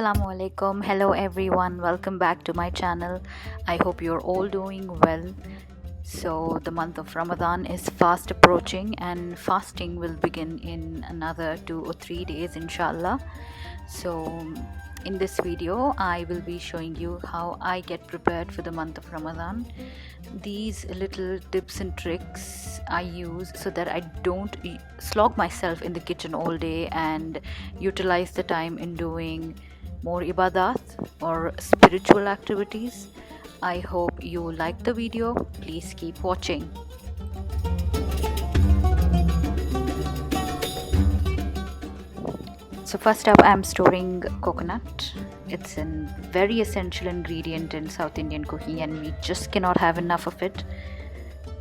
Assalamu alaikum. Hello everyone. Welcome back to my channel. I hope you're all doing well. So the month of Ramadan is fast approaching and fasting will begin in another 2 or 3 days inshallah. So in this video I will be showing you how I get prepared for the month of Ramadan. These little tips and tricks I use so that I don't slog myself in the kitchen all day and utilize the time in doing more ibadat or spiritual activities. I hope you like the video. Please keep watching. So first up, I'm storing coconut. It's a very essential ingredient in South Indian cooking and we just cannot have enough of it.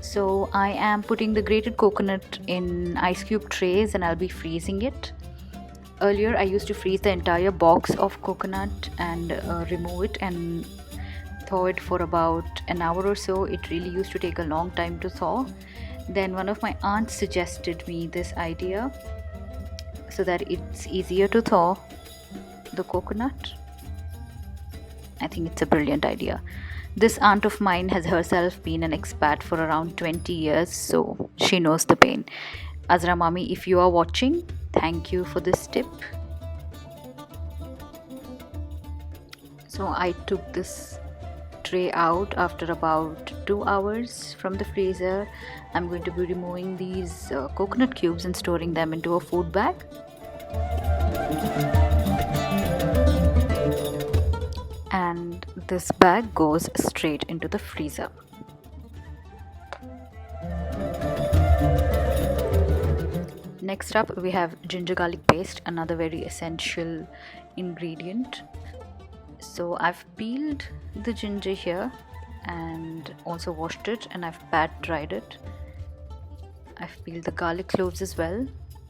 So I am putting the grated coconut in ice cube trays and I'll be freezing it. Earlier I used to freeze the entire box of coconut and remove it and thaw it for about an hour or so. It really used to take a long time to thaw. Then one of my aunts suggested me this idea so that it's easier to thaw the coconut. I think it's a brilliant idea. This aunt of mine has herself been an expat for around 20 years, so she knows the pain. Azra Mami, if you are watching, thank you for this tip. So I took this tray out after about 2 hours from the freezer. I'm going to be removing these coconut cubes and storing them into a food bag. And this bag goes straight into the freezer. Next up we have ginger garlic paste, another very essential ingredient. So I've peeled the ginger here and also washed it and I've pat dried it. I've peeled the garlic cloves as well,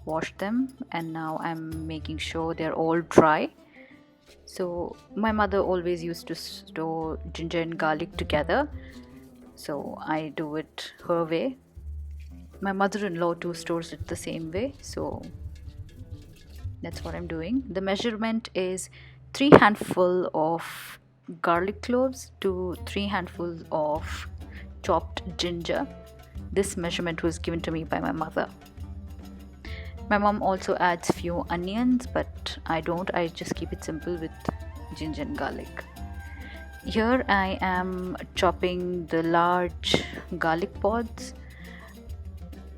washed them, and now I'm making sure they're all dry. So my mother always used to store ginger and garlic together, so I do it her way. My mother-in-law too stores it the same way, so that's what I'm doing. The measurement is 3 handfuls of garlic cloves to 3 handfuls of chopped ginger. This measurement was given to me by my mother. My mom also adds few onions, but I don't. I just keep it simple with ginger and garlic. Here I am chopping the large garlic pods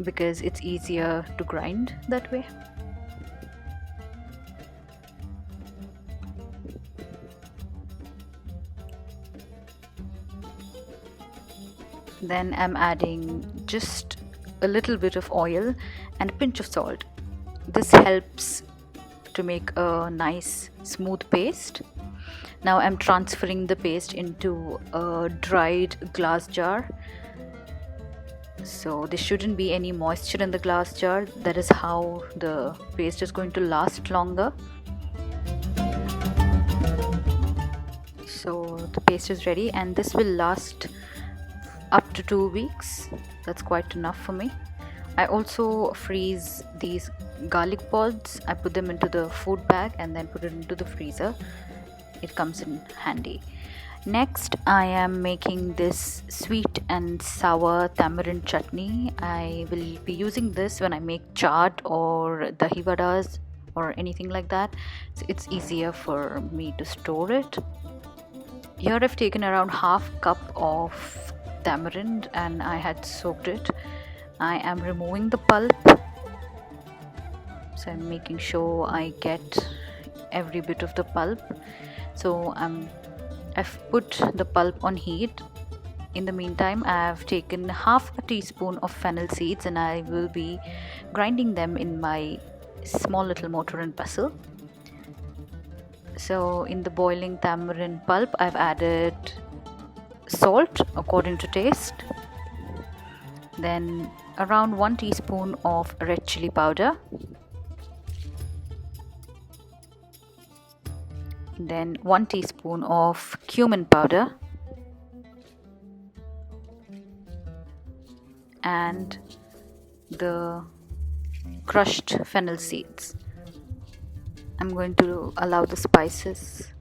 because it's easier to grind that way. Then I'm adding just a little bit of oil and a pinch of salt. This helps to make a nice smooth paste. Now I'm transferring the paste into a dried glass jar. So there shouldn't be any moisture in the glass jar. That is how the paste is going to last longer. So the paste is ready and this will last up to 2 weeks. That's quite enough for me. I also freeze these garlic pods. I put them into the food bag and then put it into the freezer. It comes in handy. Next, I am making this sweet and sour tamarind chutney. I will be using this when I make chaat or dahi vadas or anything like that. So it's easier for me to store it. Here I've taken around half cup of tamarind and I had soaked it. I am removing the pulp. So I'm making sure I get every bit of the pulp. So I've put the pulp on heat. In the meantime, I've taken half a teaspoon of fennel seeds and I will be grinding them in my small little mortar and pestle. So in the boiling tamarind pulp, I've added salt according to taste. Then around 1 teaspoon of red chili powder. Then 1 teaspoon of cumin powder and the crushed fennel seeds. I'm going to allow the spices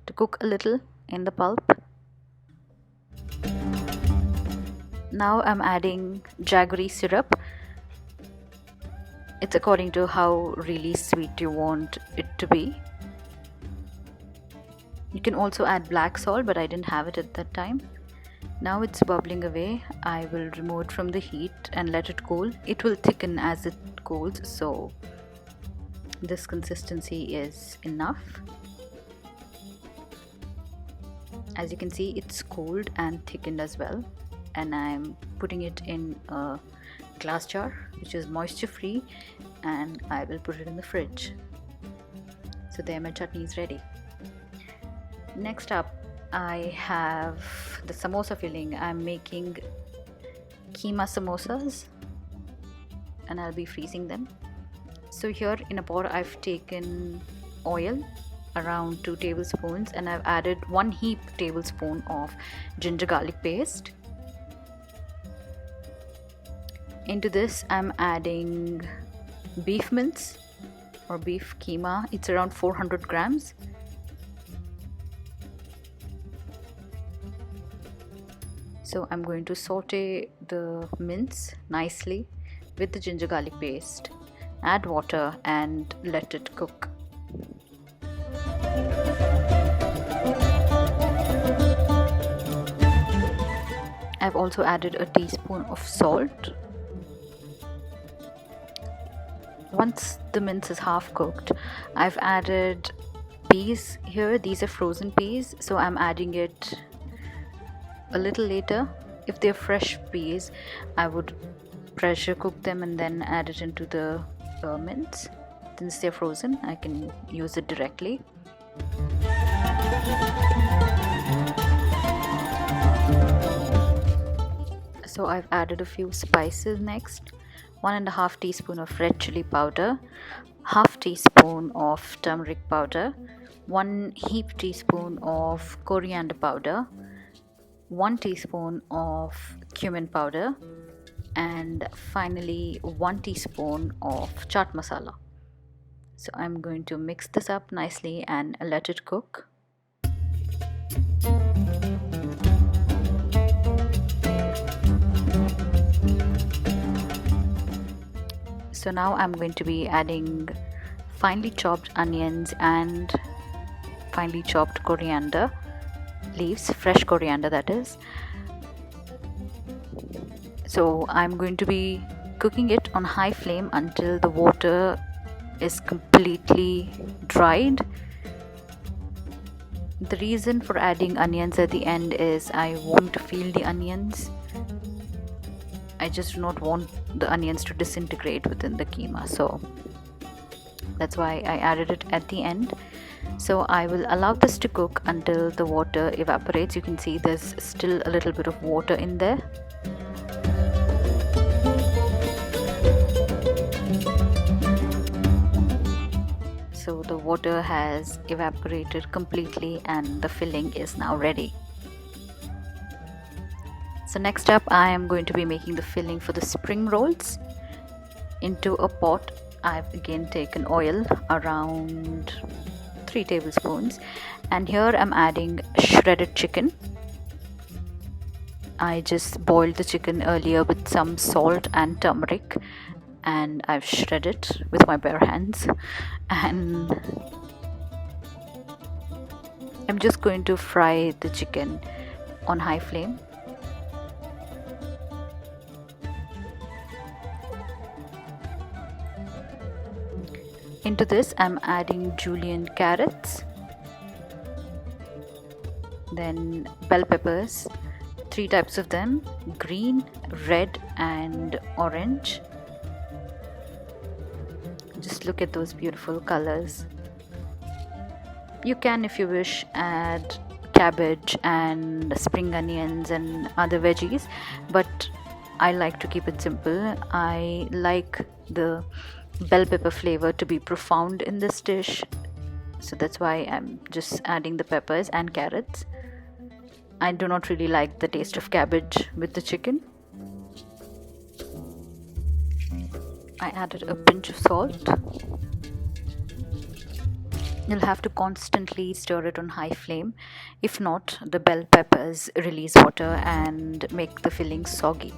to cook a little in the pulp. Now I'm adding jaggery syrup. It's according to how really sweet you want it to be. You can also add black salt, but I didn't have it at that time. Now it's bubbling away. I will remove it from the heat and let it cool. It will thicken as it cools, so this consistency is enough. As you can see, it's cooled and thickened as well, and I'm putting it in a glass jar which is moisture free, and I will put it in the fridge. So there, my chutney is ready. Next up, I have the samosa filling. I'm making keema samosas and I'll be freezing them. So here in a pot I've taken oil, around 2 tablespoons, and I've added 1 heap tablespoon of ginger garlic paste. Into this I'm adding beef mince or beef keema. It's around 400 grams. So I'm going to saute the mince nicely with the ginger garlic paste. Add water and let it cook. I've also added a teaspoon of salt. Once the mince is half cooked, I've added peas here. These are frozen peas, so I'm adding it a little later. If they're fresh peas, I would pressure cook them and then add it into the mince. Since they're frozen, I can use it directly. So I've added a few spices next. 1.5 teaspoon of red chili powder, 1/2 teaspoon of turmeric powder, 1 heap teaspoon of coriander powder, 1 teaspoon of cumin powder, and finally 1 teaspoon of chaat masala. So I'm going to mix this up nicely and let it cook. So now I'm going to be adding finely chopped onions and finely chopped coriander leaves, fresh coriander that is. So I'm going to be cooking it on high flame until the water is completely dried. The reason for adding onions at the end is I want to feel the onions. I just do not want the onions to disintegrate within the keema, so that's why I added it at the end. So I will allow this to cook until the water evaporates. You can see there's still a little bit of water in there. So the water has evaporated completely and the filling is now ready. So next up, I am going to be making the filling for the spring rolls. Into a pot, I've again taken oil, around 3 tablespoons, and here I'm adding shredded chicken. I just boiled the chicken earlier with some salt and turmeric, and I've shredded it with my bare hands, and I'm just going to fry the chicken on high flame. Into this I'm adding julienne carrots, then bell peppers, 3 types of them, green, red and orange. Just look at those beautiful colors. You can, if you wish, add cabbage and spring onions and other veggies, but I like to keep it simple. I like the bell pepper flavor to be profound in this dish, so that's why I'm just adding the peppers and carrots. I do not really like the taste of cabbage with the chicken. I added a pinch of salt. You'll have to constantly stir it on high flame. If not, the bell peppers release water and make the filling soggy.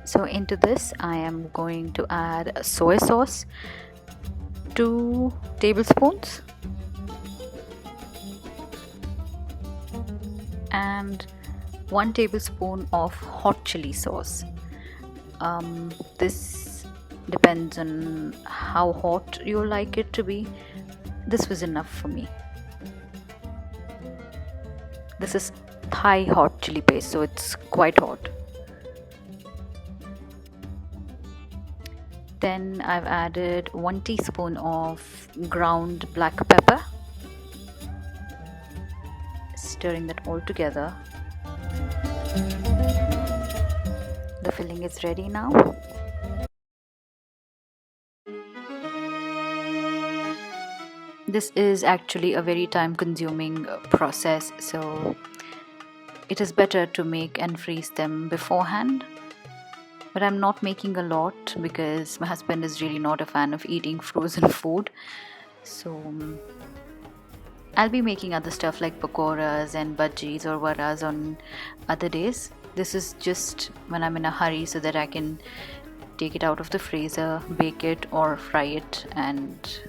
So into this I am going to add soy sauce, 2 tablespoons, and 1 tablespoon of hot chili sauce. This depends on how hot you like it to be. This was enough for me. This is Thai hot chili paste, so it's quite hot. Then I've added 1 teaspoon of ground black pepper, stirring that all together. The filling is ready now. This is actually a very time consuming process, so it is better to make and freeze them beforehand. But I'm not making a lot because my husband is really not a fan of eating frozen food. So I'll be making other stuff like pakoras and bhajis or varas on other days. This is just when I'm in a hurry so that I can take it out of the freezer, bake it or fry it, and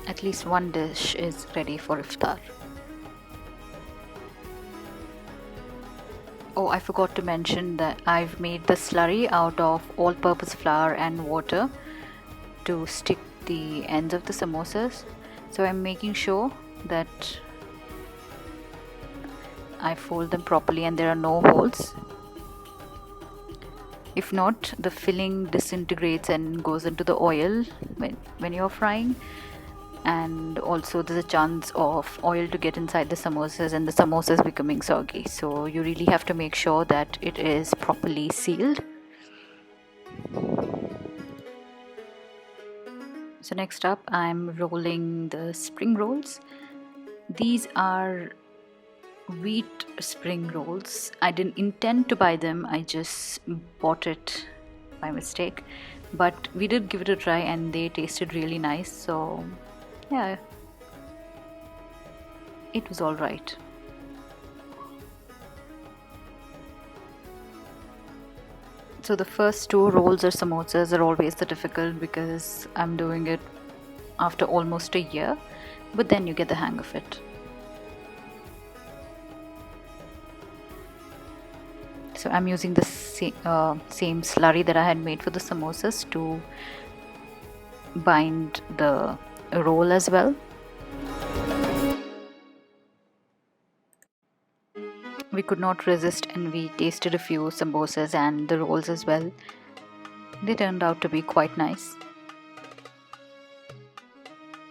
at least one dish is ready for iftar. Oh, I forgot to mention that I've made the slurry out of all-purpose flour and water to stick the ends of the samosas. So I'm making sure that I fold them properly and there are no holes. If not, the filling disintegrates and goes into the oil when you're frying. And also there's a chance of oil to get inside the samosas and the samosas becoming soggy, so you really have to make sure that it is properly sealed. So next up I'm rolling the spring rolls. These are wheat spring rolls. I didn't intend to buy them, I just bought it by mistake, but we did give it a try and they tasted really nice, so yeah, it was all right. So the first 2 rolls or samosas are always the difficult because I'm doing it after almost a year, but then you get the hang of it. So I'm using the same slurry that I had made for the samosas to bind the roll as well. We could not resist and we tasted a few samosas and the rolls as well. They turned out to be quite nice.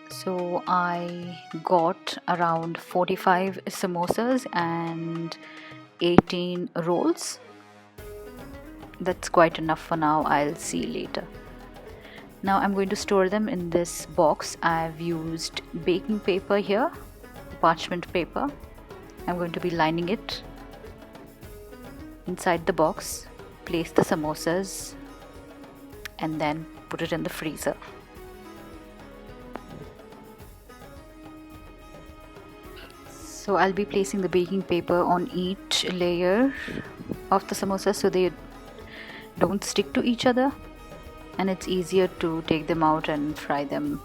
So I got around 45 samosas and 18 rolls. That's quite enough for now, I'll see later. Now I'm going to store them in this box. I've used baking paper here, parchment paper. I'm going to be lining it inside the box, place the samosas, and then put it in the freezer. So I'll be placing the baking paper on each layer of the samosa so they don't stick to each other, and it's easier to take them out and fry them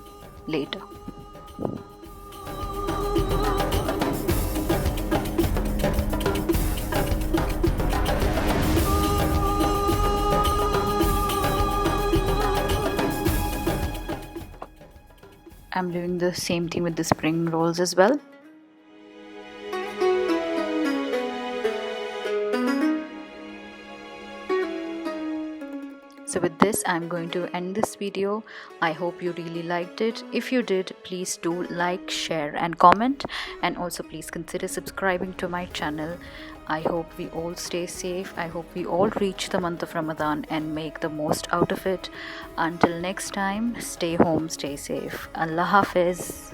later. I'm doing the same thing with the spring rolls as well. So with this, I'm going to end this video. I hope you really liked it. If you did, please do like, share and comment, and also please consider subscribing to my channel. I hope we all stay safe. I hope we all reach the month of Ramadan and make the most out of it. Until next time, stay home, stay safe. Allah Hafiz.